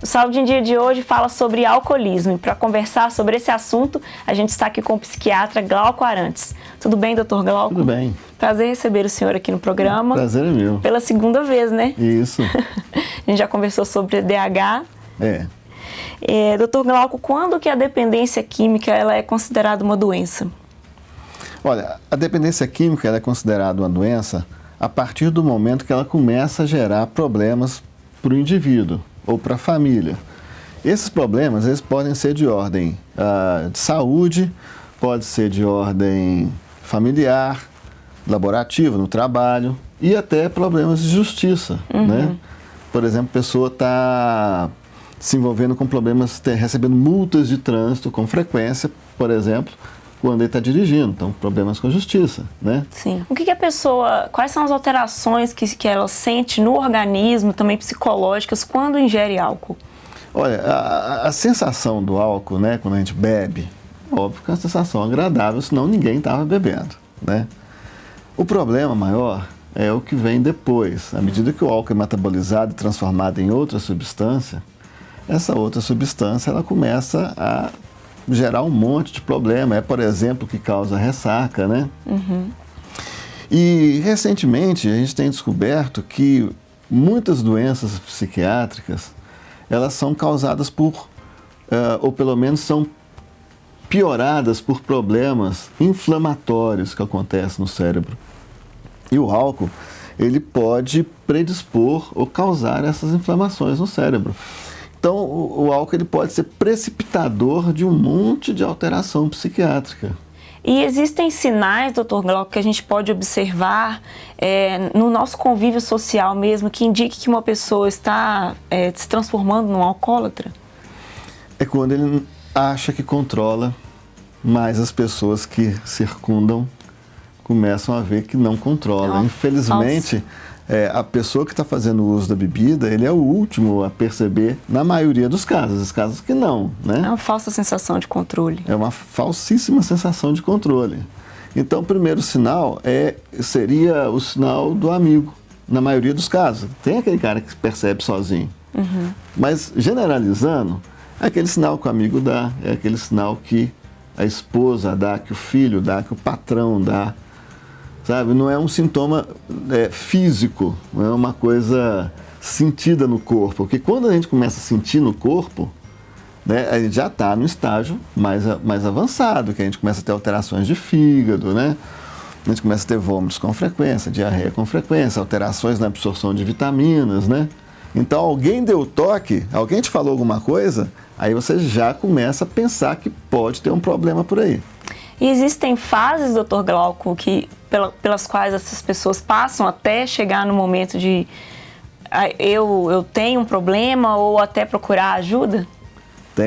O Saúde em Dia de hoje fala sobre alcoolismo e para conversar sobre esse assunto, a gente está aqui com o psiquiatra Glauco Arantes. Tudo bem, doutor Glauco? Tudo bem. Prazer receber o senhor aqui no programa. Prazer é meu. Pela segunda vez, né? Isso. A gente já conversou sobre DH. Doutor Glauco, quando que a dependência química ela é considerada uma doença? Olha, a dependência química ela é considerada uma doença a partir do momento que ela começa a gerar problemas para o indivíduo ou para a família. Esses problemas eles podem ser de ordem de saúde, pode ser de ordem familiar, laborativa, no trabalho e até problemas de justiça, né? Por exemplo, a pessoa está se envolvendo com problemas, recebendo multas de trânsito com frequência, por exemplo, quando ele está dirigindo, então problemas com a justiça, né? Sim. O que a pessoa, quais são as alterações que ela sente no organismo, também psicológicas, quando ingere álcool? Olha, a sensação do álcool, né, quando a gente bebe, óbvio que é uma sensação agradável, senão ninguém estava bebendo, né? O problema maior é o que vem depois. À medida que o álcool é metabolizado e transformado em outra substância, essa outra substância ela começa a gerar um monte de problema. É, por exemplo, o que causa ressaca, né? E, recentemente, a gente tem descoberto que muitas doenças psiquiátricas, elas são causadas por, ou pelo menos são pioradas por problemas inflamatórios que acontecem no cérebro. E o álcool, ele pode predispor ou causar essas inflamações no cérebro. Então, o álcool ele pode ser precipitador de um monte de alteração psiquiátrica. E existem sinais, doutor Glauco, que a gente pode observar no nosso convívio social mesmo, que indique que uma pessoa está se transformando num alcoólatra? É quando ele acha que controla, mas as pessoas que circundam começam a ver que não controla. Infelizmente, a pessoa que está fazendo uso da bebida, ele é o último a perceber, na maioria dos casos, os casos que não, né? É uma falsa sensação de controle. É uma falsíssima sensação de controle. Então, o primeiro sinal seria o sinal do amigo, na maioria dos casos. Tem aquele cara que percebe sozinho. Mas, generalizando, é aquele sinal que o amigo dá, é aquele sinal que a esposa dá, que o filho dá, que o patrão dá. Sabe? Não é um sintoma físico, não é uma coisa sentida no corpo. Porque quando a gente começa a sentir no corpo, né, a gente já está no estágio mais avançado, que a gente começa a ter alterações de fígado, né? A gente começa a ter vômitos com frequência, diarreia com frequência, alterações na absorção de vitaminas, né? Então, alguém deu toque, alguém te falou alguma coisa, aí você já começa a pensar que pode ter um problema por aí. E existem fases, doutor Glauco, pelas quais essas pessoas passam até chegar no momento de eu tenho um problema ou até procurar ajuda?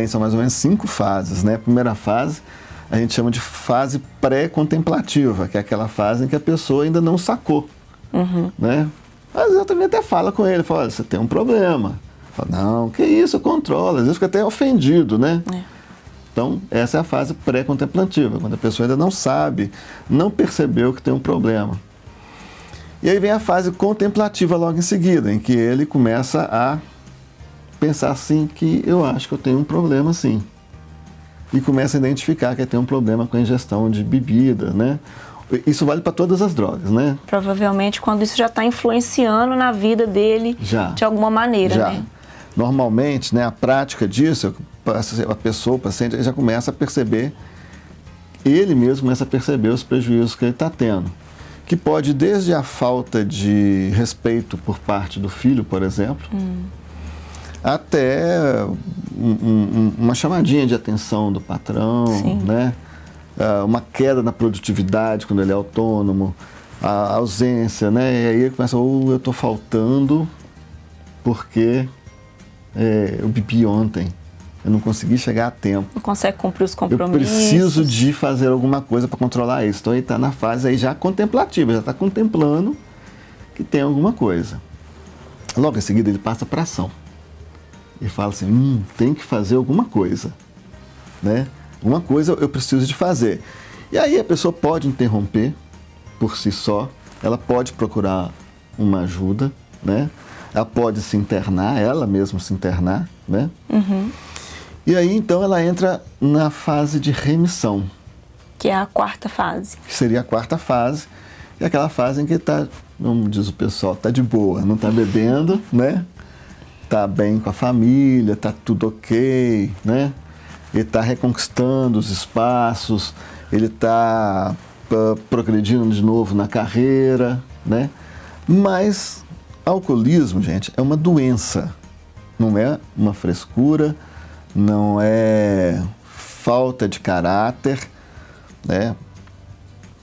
São mais ou menos 5 fases, né? A primeira fase a gente chama de fase pré-contemplativa, que é aquela fase em que a pessoa ainda não sacou, né? Mas eu também até falo com ele, falo, olha, você tem um problema. Falo, não, que isso, eu controlo. Às vezes fica até ofendido, né? Então, essa é a fase pré-contemplativa, quando a pessoa ainda não sabe, não percebeu que tem um problema. E aí vem a fase contemplativa logo em seguida, em que ele começa a pensar assim, que eu acho que eu tenho um problema sim. E começa a identificar que tem um problema com a ingestão de bebida, né? Isso vale para todas as drogas, né? Provavelmente quando isso já está influenciando na vida dele de alguma maneira, né? Normalmente, né, a prática disso, a pessoa, o paciente, ele já começa a perceber, ele mesmo começa a perceber os prejuízos que ele está tendo. Que pode desde a falta de respeito por parte do filho, por exemplo, até uma chamadinha de atenção do patrão, né? Uma queda na produtividade quando ele é autônomo, a ausência, né? E aí ele começa, eu estou faltando porque eu bebi ontem, eu não consegui chegar a tempo. Não consegue cumprir os compromissos. Eu preciso de fazer alguma coisa para controlar isso. Então ele está na fase aí já contemplativa, já está contemplando que tem alguma coisa. Logo em seguida ele passa para ação. Ele fala assim, tem que fazer alguma coisa, né? Uma coisa eu preciso de fazer. E aí a pessoa pode interromper por si só, ela pode procurar uma ajuda, né? Ela pode se internar, ela mesma se internar, né? E aí, então, ela entra na fase de remissão. Que é a quarta fase. Que seria a quarta fase. É aquela fase em que está, como diz o pessoal, está de boa, não está bebendo, né? Está bem com a família, está tudo ok, né? Ele está reconquistando os espaços, ele está progredindo de novo na carreira, né? Mas alcoolismo, gente, é uma doença, não é uma frescura, não é falta de caráter, né?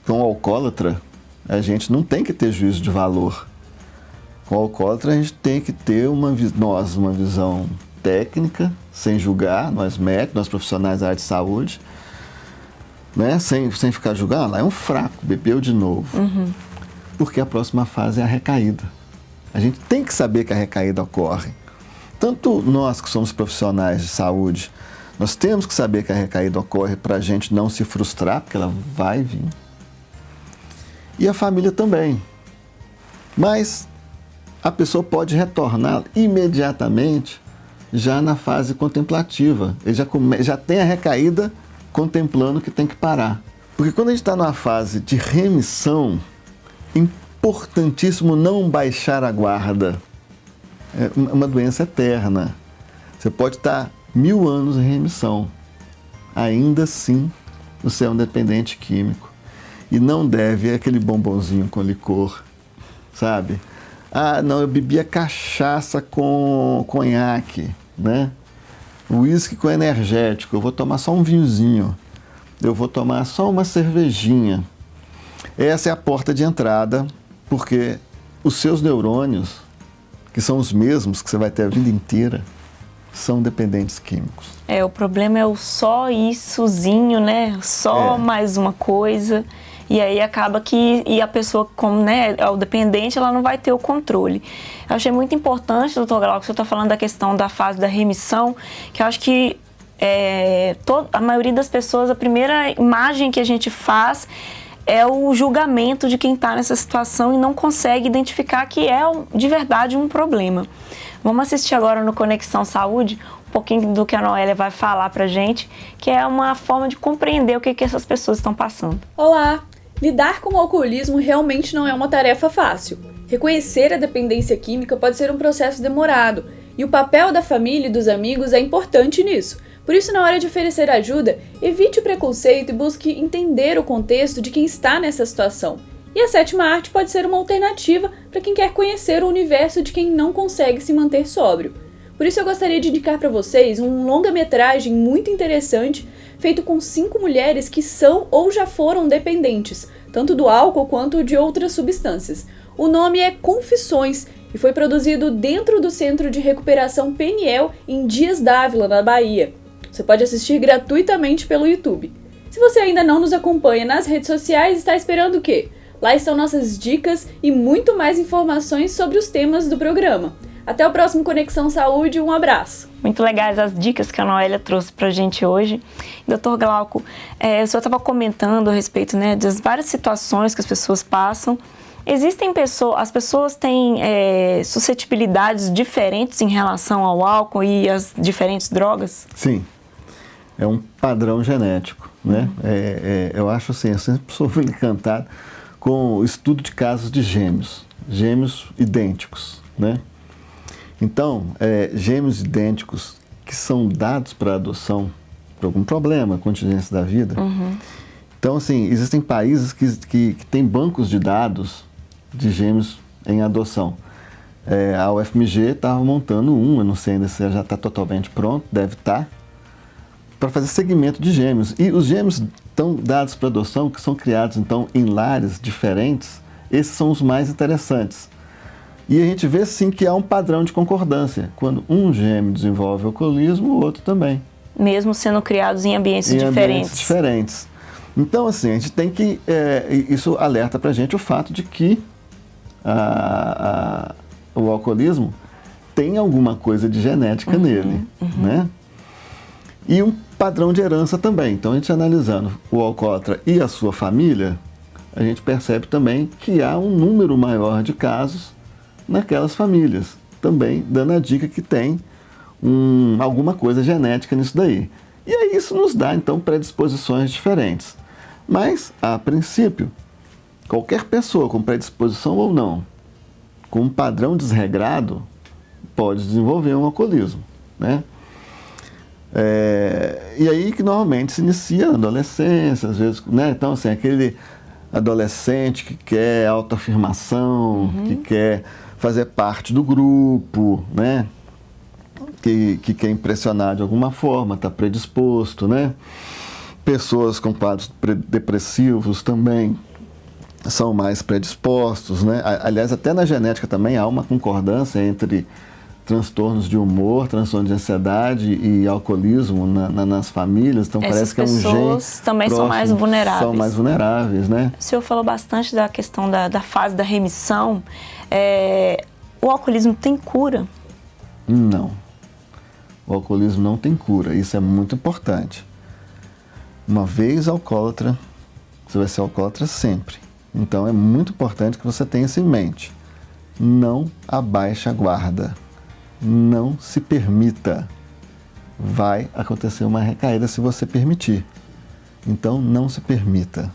Com o alcoólatra, a gente não tem que ter juízo de valor. Com o alcoólatra, a gente tem que ter uma visão técnica, sem julgar, nós médicos, nós profissionais da área de saúde, né? Sem ficar julgando, lá é um fraco, bebeu de novo. Porque a próxima fase é a recaída. A gente tem que saber que a recaída ocorre. Tanto nós que somos profissionais de saúde, nós temos que saber que a recaída ocorre para a gente não se frustrar, porque ela vai vir. E a família também. Mas a pessoa pode retornar imediatamente já na fase contemplativa. Ele já tem a recaída contemplando que tem que parar. Porque quando a gente está numa fase de remissão, importantíssimo não baixar a guarda. É uma doença eterna. Você pode estar 1000 anos em remissão. Ainda assim, você é um dependente químico. E não deve aquele bombonzinho com licor, sabe? Ah, não, eu bebia cachaça com conhaque, né? Uísque com energético, eu vou tomar só um vinhozinho. Eu vou tomar só uma cervejinha. Essa é a porta de entrada, porque os seus neurônios, que são os mesmos que você vai ter a vida inteira, são dependentes químicos. O problema é o só issozinho, né? Só mais uma coisa. E aí acaba que a pessoa, como é o dependente, ela não vai ter o controle. Eu achei muito importante, doutor Glauco, que você está falando da questão da fase da remissão, que eu acho que a maioria das pessoas, a primeira imagem que a gente faz é o julgamento de quem está nessa situação e não consegue identificar que é de verdade um problema. Vamos assistir agora no Conexão Saúde um pouquinho do que a Noélia vai falar pra gente, que é uma forma de compreender o que essas pessoas estão passando. Olá! Lidar com o alcoolismo realmente não é uma tarefa fácil. Reconhecer a dependência química pode ser um processo demorado, e o papel da família e dos amigos é importante nisso. Por isso, na hora de oferecer ajuda, evite o preconceito e busque entender o contexto de quem está nessa situação. E a sétima arte pode ser uma alternativa para quem quer conhecer o universo de quem não consegue se manter sóbrio. Por isso eu gostaria de indicar para vocês um longa-metragem muito interessante, feito com 5 mulheres que são ou já foram dependentes, tanto do álcool quanto de outras substâncias. O nome é Confissões e foi produzido dentro do Centro de Recuperação Peniel em Dias d'Ávila, na Bahia. Você pode assistir gratuitamente pelo YouTube. Se você ainda não nos acompanha nas redes sociais, está esperando o quê? Lá estão nossas dicas e muito mais informações sobre os temas do programa. Até o próximo Conexão Saúde, um abraço! Muito legais as dicas que a Noélia trouxe pra gente hoje. Doutor Glauco, o senhor estava comentando a respeito das várias situações que as pessoas passam. Existem as pessoas têm suscetibilidades diferentes em relação ao álcool e às diferentes drogas? Sim, é um padrão genético, né? Eu acho assim, eu sempre sou encantado com o estudo de casos de gêmeos idênticos, né? Então, gêmeos idênticos que são dados para adoção por algum problema, contingência da vida. Então, assim, existem países que têm bancos de dados de gêmeos em adoção. A UFMG estava montando eu não sei ainda se já está totalmente pronto, deve estar, para fazer segmento de gêmeos. E os gêmeos estão dados para adoção, que são criados, então, em lares diferentes, esses são os mais interessantes. E a gente vê, sim, que há um padrão de concordância. Quando um gêmeo desenvolve alcoolismo, o outro também. Mesmo sendo criados em ambientes diferentes. Então, assim, a gente tem que... isso alerta para a gente o fato de que o alcoolismo tem alguma coisa de genética nele, né? E um padrão de herança também. Então, a gente analisando o alcoólatra e a sua família, a gente percebe também que há um número maior de casos naquelas famílias, também dando a dica que tem alguma coisa genética nisso daí. E aí isso nos dá, então, predisposições diferentes. Mas, a princípio, qualquer pessoa com predisposição ou não, com um padrão desregrado, pode desenvolver um alcoolismo, né? E aí que normalmente se inicia na adolescência, às vezes, né? Então, assim, aquele adolescente que quer autoafirmação, que quer fazer parte do grupo, né? Que quer impressionar de alguma forma, está predisposto, né? Pessoas com quadros depressivos também são mais predispostos, né? Aliás, até na genética também há uma concordância entre transtornos de humor, transtornos de ansiedade e alcoolismo nas famílias. Então essas parece que é um gene pessoas também são mais vulneráveis. São mais vulneráveis, né? O senhor falou bastante da questão da fase da remissão. O alcoolismo tem cura? Não. O alcoolismo não tem cura. Isso é muito importante. Uma vez alcoólatra, você vai ser alcoólatra sempre. Então é muito importante que você tenha isso em mente. Não abaixe a guarda. Não se permita. Vai acontecer uma recaída se você permitir. Então não se permita.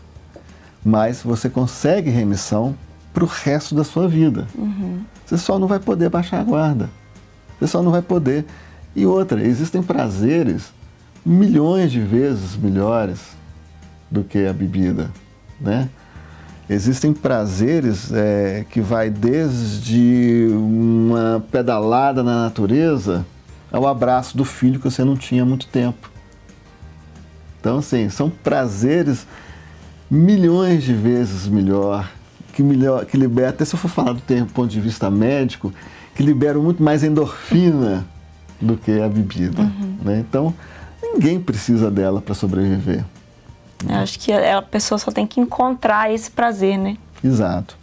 Mas você consegue remissão para o resto da sua vida. Você só não vai poder baixar a guarda. Você só não vai poder. E outra, existem prazeres milhões de vezes melhores do que a bebida, né? Existem prazeres que vai desde uma pedalada na natureza ao abraço do filho que você não tinha há muito tempo. Então, assim, são prazeres milhões de vezes melhor, que libera, até se eu for falar do ponto de vista médico, que liberam muito mais endorfina do que a bebida, né? Então, ninguém precisa dela para sobreviver. Eu acho que a pessoa só tem que encontrar esse prazer, né? Exato.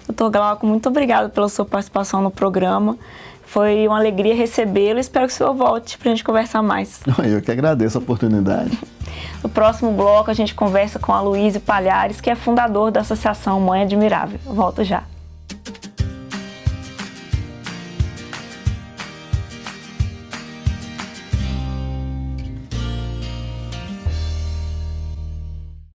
Doutor Glauco, muito obrigado pela sua participação no programa. Foi uma alegria recebê-lo e espero que o senhor volte para a gente conversar mais. Eu que agradeço a oportunidade. No próximo bloco, a gente conversa com Aloysio Palhares, que é fundador da Associação Mãe Admirável. Eu volto já.